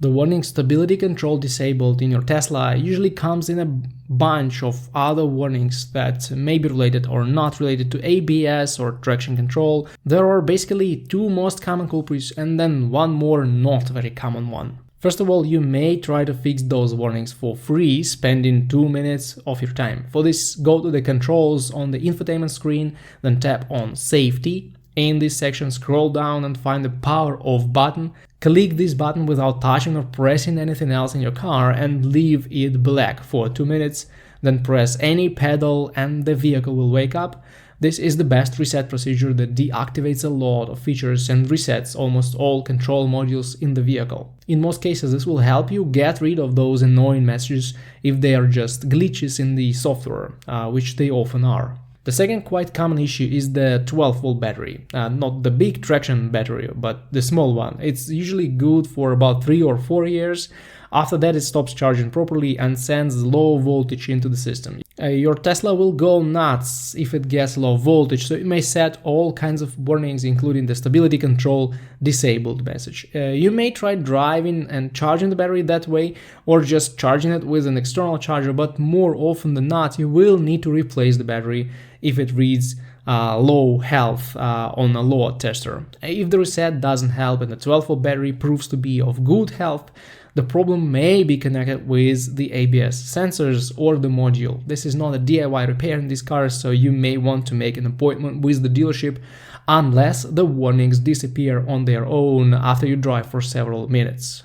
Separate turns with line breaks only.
The warning "stability control disabled" in your Tesla usually comes in a bunch of other warnings that may be related or not related to ABS or traction control. There are basically two most common culprits and then one more not very common one. First of all, you may try to fix those warnings for free, spending 2 minutes of your time. For this, go to the controls on the infotainment screen, then tap on Safety. In this section, scroll down and find the Power Off button. Click this button without touching or pressing anything else in your car and leave it black for 2 minutes. Then press any pedal and the vehicle will wake up. This is the best reset procedure that deactivates a lot of features and resets almost all control modules in the vehicle. In most cases, this will help you get rid of those annoying messages if they are just glitches in the software, which they often are. The second quite common issue is the 12-volt battery, not the big traction battery, but the small one. It's usually good for about 3 or 4 years. After that, it stops charging properly and sends low voltage into the system. Your Tesla will go nuts if it gets low voltage, so it may set all kinds of warnings, including the stability control disabled message. You may try driving and charging the battery that way, or just charging it with an external charger, but more often than not, you will need to replace the battery if it reads low health on a load tester. If the reset doesn't help and the 12-volt battery proves to be of good health, the problem may be connected with the ABS sensors or the module. This is not a DIY repair in these cars, so you may want to make an appointment with the dealership unless the warnings disappear on their own after you drive for several minutes.